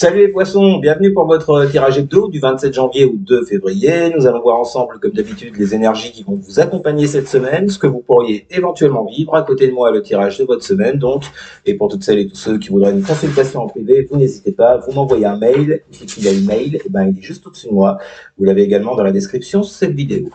Salut les poissons, bienvenue pour votre tirage hebdo du 27 janvier au 2 février. Nous allons voir ensemble, comme d'habitude, les énergies qui vont vous accompagner cette semaine, ce que vous pourriez éventuellement vivre. À côté de moi, le tirage de votre semaine, donc. Et pour toutes celles et tous ceux qui voudraient une consultation en privé, vous n'hésitez pas, vous m'envoyez un mail. Et puis, il y a le mail, il est juste au-dessus de moi. Vous l'avez également dans la description de cette vidéo.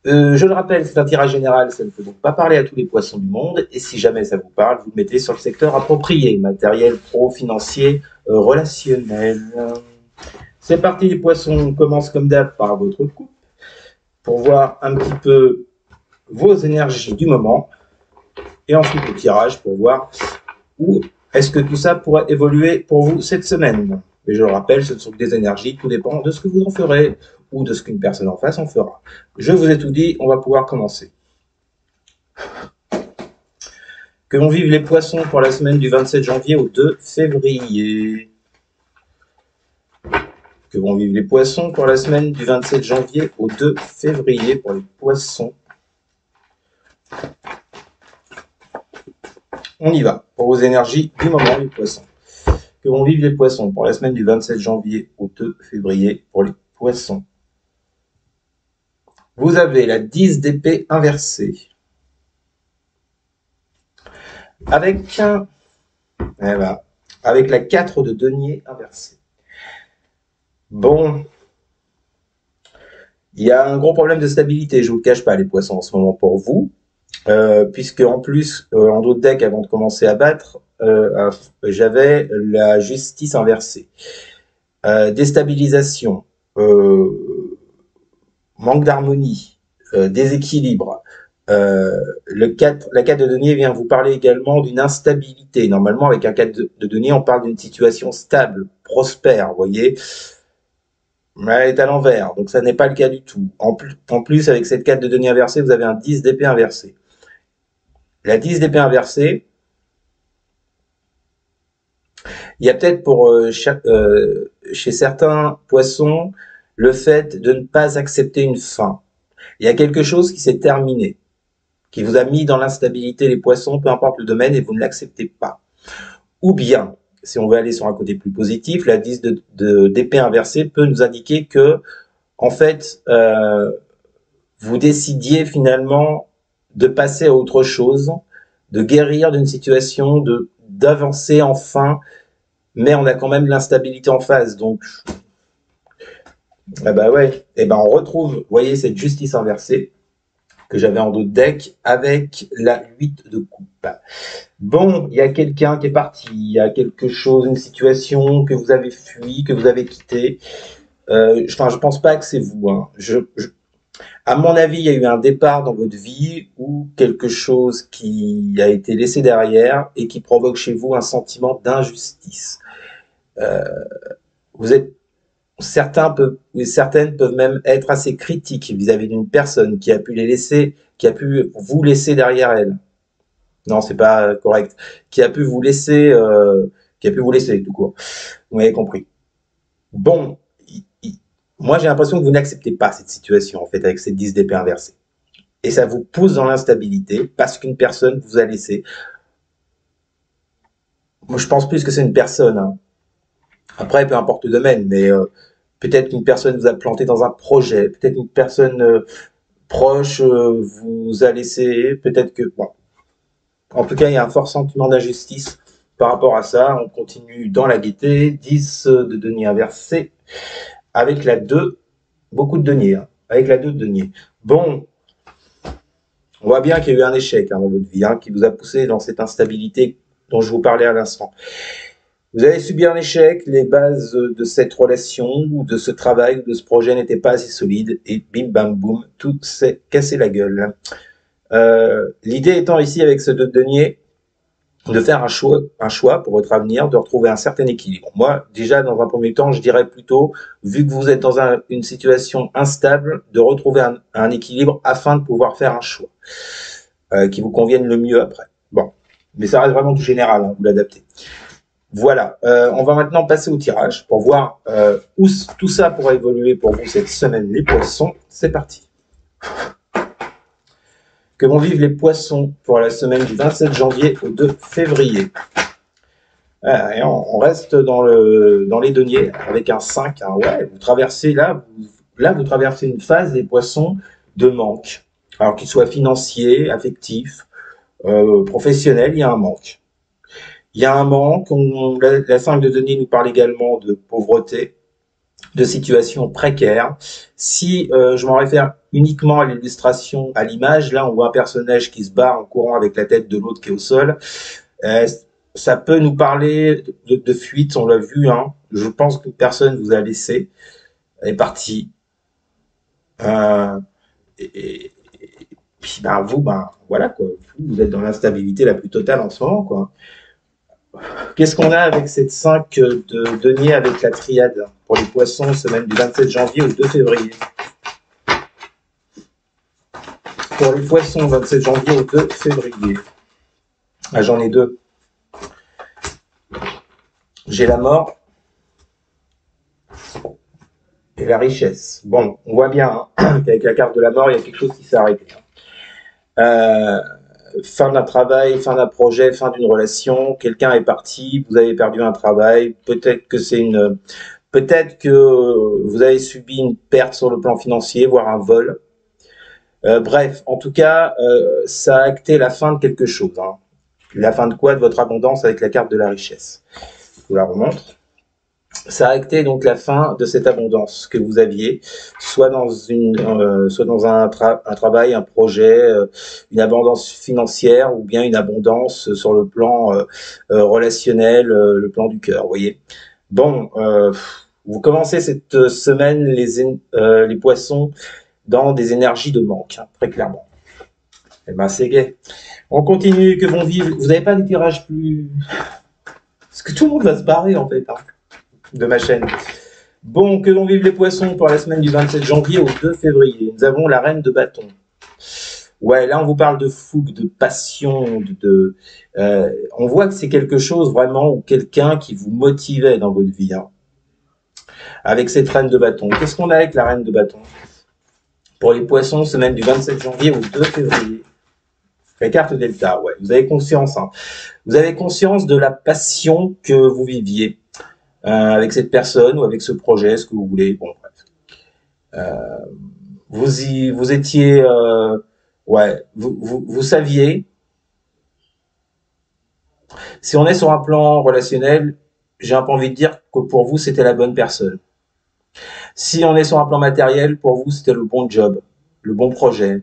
Je le rappelle, c'est un tirage général, ça ne peut donc pas parler à tous les poissons du monde, et si jamais ça vous parle, vous le mettez sur le secteur approprié, matériel, pro, financier, relationnel. C'est parti les poissons, on commence comme d'hab par votre coupe, pour voir un petit peu vos énergies du moment, et ensuite le tirage pour voir où est-ce que tout ça pourrait évoluer pour vous cette semaine. Et je le rappelle, ce ne sont que des énergies, tout dépend de ce que vous en ferez, ou de ce qu'une personne en face en fera. Je vous ai tout dit, on va pouvoir commencer. Que vont vivre les poissons pour la semaine du 27 janvier au 2 février. Que vont vivre les poissons pour la semaine du 27 janvier au 2 février pour les poissons. On y va, pour vos énergies du moment, les poissons. Que vont vivre les poissons pour la semaine du 27 janvier au 2 février pour les poissons. Vous avez la 10 d'épée inversée. Avec la 4 de denier inversée. Bon, il y a un gros problème de stabilité, je ne vous le cache pas les poissons en ce moment pour vous, puisque en plus, en dos de deck, avant de commencer à battre, j'avais la justice inversée. Déstabilisation, manque d'harmonie, déséquilibre. La 4 de denier vient vous parler également d'une instabilité. Normalement, avec un 4 de denier, on parle d'une situation stable, prospère, vous voyez. Mais elle est à l'envers, donc ça n'est pas le cas du tout. En plus, avec cette 4 de denier inversée, vous avez un 10 d'épée inversé. La 10 d'épée inversée, il y a peut-être chez certains poissons le fait de ne pas accepter une fin. Il y a quelque chose qui s'est terminé, qui vous a mis dans l'instabilité les poissons, peu importe le domaine, et vous ne l'acceptez pas. Ou bien, si on veut aller sur un côté plus positif, la 10 d'épée inversée peut nous indiquer que, en fait, vous décidiez finalement de passer à autre chose, de guérir d'une situation, d'avancer enfin, mais on a quand même l'instabilité en face, donc on retrouve, vous voyez, cette justice inversée que j'avais en dos de deck avec la 8 de coupe. Bon, il y a quelqu'un qui est parti, il y a quelque chose, une situation que vous avez fui, que vous avez quitté. Je pense pas que c'est vous. Hein. À mon avis, il y a eu un départ dans votre vie ou quelque chose qui a été laissé derrière et qui provoque chez vous un sentiment d'injustice. Certaines peuvent même être assez critiques vis-à-vis d'une personne qui a pu vous laisser derrière elle. Non, c'est pas correct. Qui a pu vous laisser tout court. Vous m'avez compris. Bon, moi j'ai l'impression que vous n'acceptez pas cette situation en fait avec cette 10 d'épée inversée. Et ça vous pousse dans l'instabilité parce qu'une personne vous a laissé. Moi je pense plus que c'est une personne. Hein. Après, peu importe le domaine, mais peut-être qu'une personne vous a planté dans un projet, peut-être une personne proche vous a laissé, peut-être que... Bon. En tout cas, il y a un fort sentiment d'injustice par rapport à ça. On continue dans la gaieté. 10 de denier inversé avec la 2, beaucoup de deniers, hein, avec la 2 de denier. Bon, on voit bien qu'il y a eu un échec dans votre vie, qui vous a poussé dans cette instabilité dont je vous parlais à l'instant. Vous avez subi un échec, les bases de cette relation ou de ce travail ou de ce projet n'étaient pas assez solides et bim bam boum, tout s'est cassé la gueule. L'idée étant ici avec ce 2 de denier de faire un choix pour votre avenir, de retrouver un certain équilibre. Moi, déjà, dans un premier temps, je dirais plutôt, vu que vous êtes dans une situation instable, de retrouver un équilibre afin de pouvoir faire un choix qui vous convienne le mieux après. Bon, mais ça reste vraiment du général, vous l'adaptez. Voilà, on va maintenant passer au tirage pour voir où tout ça pourra évoluer pour vous cette semaine, les poissons. C'est parti. Que vont vivre les poissons pour la semaine du 27 janvier au 2 février. Et on reste dans les deniers avec un 5. Hein. Ouais, vous traversez là, vous traversez une phase des poissons de manque. Alors qu'il soit financier, affectif, professionnel, il y a un manque. Il y a un manque. La 5 de denier nous parle également de pauvreté, de situation précaire. Si je m'en réfère uniquement à l'illustration, à l'image, là on voit un personnage qui se barre en courant avec la tête de l'autre qui est au sol. Euh, Ça peut nous parler de fuite, on l'a vu. Hein. Je pense qu'une personne vous a laissé, elle est partie. Euh, et puis ben voilà quoi. Vous êtes dans l'instabilité la plus totale en ce moment quoi. Qu'est-ce qu'on a avec cette 5 de denier avec la triade pour les poissons, semaine du 27 janvier au 2 février? Pour les poissons, 27 janvier au 2 février. Ah, j'en ai deux. J'ai la mort et la richesse. Bon, on voit bien hein, qu'avec la carte de la mort, il y a quelque chose qui s'est arrêté. Fin d'un travail, fin d'un projet, fin d'une relation, quelqu'un est parti, vous avez perdu un travail, peut-être que vous avez subi une perte sur le plan financier, voire un vol. Bref, en tout cas, ça a acté la fin de quelque chose. Hein. La fin de quoi? De votre abondance avec la carte de la richesse. Je vous la remontre. Ça a acté donc la fin de cette abondance que vous aviez, soit dans un travail, un projet, une abondance financière ou bien une abondance sur le plan relationnel, le plan du cœur, vous voyez. Bon, vous commencez cette semaine les poissons dans des énergies de manque, hein, très clairement. Eh ben c'est gai. On continue, que vont vivre. Vous n'avez pas des tirages plus... Parce que tout le monde va se barrer en fait. Hein. De ma chaîne. Bon, que vont vivre les poissons pour la semaine du 27 janvier au 2 février? Nous avons la reine de bâton. Ouais, là on vous parle de fougue, de passion, on voit que c'est quelque chose vraiment ou quelqu'un qui vous motivait dans votre vie. Hein. Avec cette reine de bâton. Qu'est-ce qu'on a avec la reine de bâton? Pour les poissons, semaine du 27 janvier au 2 février. La carte Delta, ouais. Vous avez conscience. Hein. Vous avez conscience de la passion que vous viviez. Avec cette personne ou avec ce projet, ce que vous voulez. Bon, bref. Vous étiez, ouais, vous saviez. Si on est sur un plan relationnel, j'ai un peu envie de dire que pour vous, c'était la bonne personne. Si on est sur un plan matériel, pour vous, c'était le bon job, le bon projet.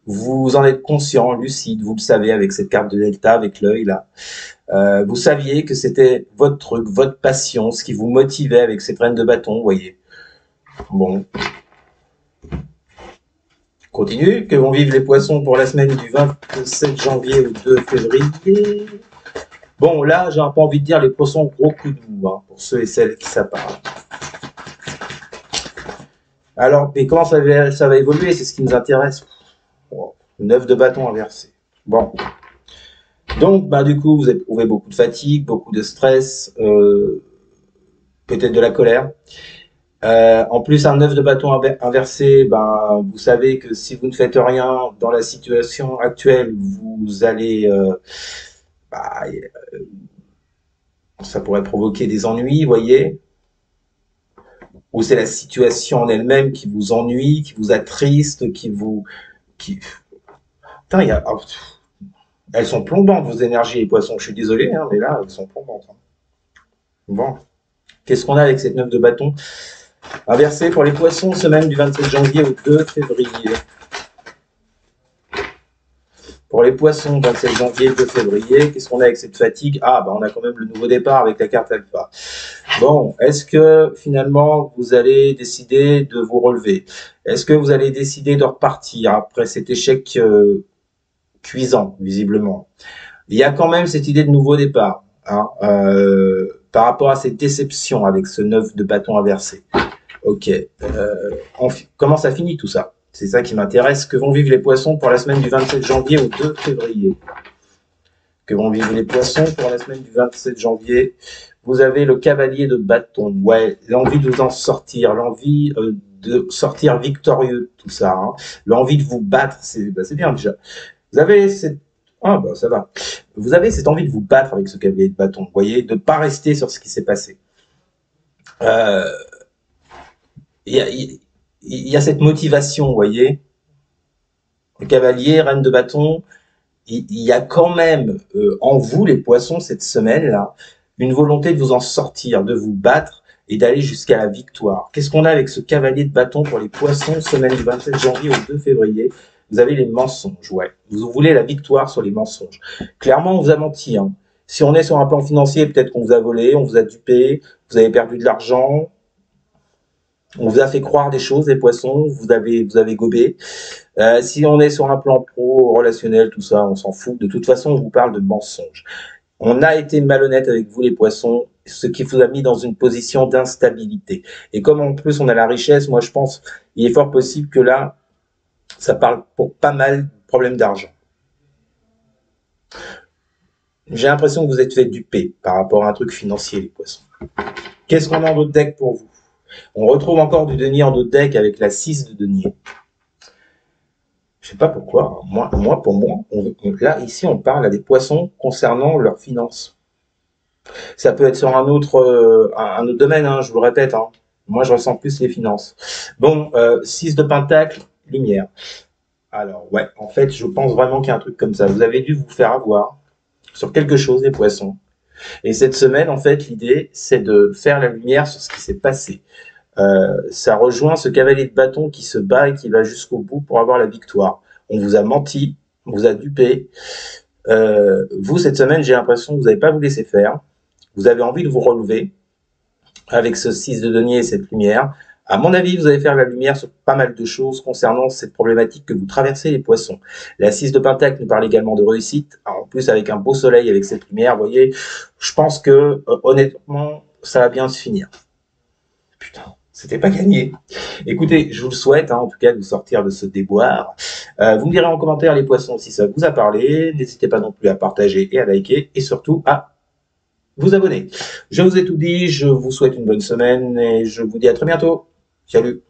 Vous en êtes conscient, lucide, vous le savez avec cette carte de Delta, avec l'œil là. Vous saviez que c'était votre truc, votre passion, ce qui vous motivait avec cette reine de bâton, vous voyez. Bon. Continue. Que vont vivre les poissons pour la semaine du 27 janvier au 2 février? Bon, là, j'ai un peu envie de dire les poissons gros coup de mou, hein, pour ceux et celles qui ça parle. Alors, mais comment ça va évoluer? C'est ce qui nous intéresse. 9 de bâton inversé. Bon. Donc, bah, du coup, vous éprouvez beaucoup de fatigue, beaucoup de stress, peut-être de la colère. En plus, un 9 de bâton inversé, ben, vous savez que si vous ne faites rien dans la situation actuelle, vous allez... ça pourrait provoquer des ennuis, vous voyez. Ou c'est la situation en elle-même qui vous ennuie, qui vous attriste, Putain, elles sont plombantes, vos énergies, les poissons. Je suis désolé, hein, mais là, elles sont plombantes. Hein. Bon. Qu'est-ce qu'on a avec cette 9 de bâton inversé pour les poissons, semaine du 27 janvier au 2 février. Pour les poissons, 27 janvier, 2 février, qu'est-ce qu'on a avec cette fatigue? Ah, bah on a quand même le nouveau départ avec la carte alpha. Bon, est-ce que finalement vous allez décider de vous relever? Est-ce que vous allez décider de repartir après cet échec cuisant, visiblement? Il y a quand même cette idée de nouveau départ, hein, par rapport à cette déception avec ce 9 de bâton inversé. Ok. Comment ça finit tout ça? C'est ça qui m'intéresse. Que vont vivre les poissons pour la semaine du 27 janvier au 2 février? Que vont vivre les poissons pour la semaine du 27 janvier? Vous avez le cavalier de bâton. Ouais, l'envie de vous en sortir, l'envie de sortir victorieux de tout ça. Hein. L'envie de vous battre, c'est bien déjà. Vous avez Ah, bah, ça va. Vous avez cette envie de vous battre avec ce cavalier de bâton, vous voyez, de ne pas rester sur ce qui s'est passé. Euh, Il y a, il y a cette motivation, vous voyez. Le cavalier, reine de bâton, il y a quand même en vous, les poissons, cette semaine-là, une volonté de vous en sortir, de vous battre et d'aller jusqu'à la victoire. Qu'est-ce qu'on a avec ce cavalier de bâton pour les poissons, semaine du 27 janvier au 2 février? Vous avez les mensonges, ouais. Vous voulez la victoire sur les mensonges. Clairement, on vous a menti. Hein. Si on est sur un plan financier, peut-être qu'on vous a volé, on vous a dupé, vous avez perdu de l'argent, on vous a fait croire des choses, les poissons, vous avez gobé. Si on est sur un plan pro, relationnel, tout ça, on s'en fout. De toute façon, on vous parle de mensonges. On a été malhonnête avec vous, les poissons, ce qui vous a mis dans une position d'instabilité. Et comme en plus on a la richesse, moi je pense, il est fort possible que là, ça parle pour pas mal de problèmes d'argent. J'ai l'impression que vous êtes fait duper par rapport à un truc financier, les poissons. Qu'est-ce qu'on a en d'autres deck pour vous? On retrouve encore du denier en d'autres deck avec la 6 de denier. Je sais pas pourquoi. Pour moi, là, ici, on parle à des poissons concernant leurs finances. Ça peut être sur un autre domaine, hein, je vous le répète. Hein. Moi, je ressens plus les finances. Bon, 6 de pentacle, lumière. Alors, ouais, en fait, je pense vraiment qu'il y a un truc comme ça. Vous avez dû vous faire avoir sur quelque chose, les poissons. Et cette semaine, en fait, l'idée, c'est de faire la lumière sur ce qui s'est passé. Ça rejoint ce cavalier de bâton qui se bat et qui va jusqu'au bout pour avoir la victoire. On vous a menti, on vous a dupé. Vous, cette semaine, j'ai l'impression que vous n'avez pas vous laisser faire. Vous avez envie de vous relever avec ce 6 de denier et cette lumière. À mon avis, vous allez faire la lumière sur pas mal de choses concernant cette problématique que vous traversez, les poissons. La 6 de pentacle nous parle également de réussite. En plus, avec un beau soleil, avec cette lumière, vous voyez, je pense que, honnêtement, ça va bien se finir. Putain, c'était pas gagné. Écoutez, je vous le souhaite, hein, en tout cas, de vous sortir de ce déboire. Vous me direz en commentaire, les poissons, si ça vous a parlé. N'hésitez pas non plus à partager et à liker, et surtout à vous abonner. Je vous ai tout dit, je vous souhaite une bonne semaine, et je vous dis à très bientôt. Salut!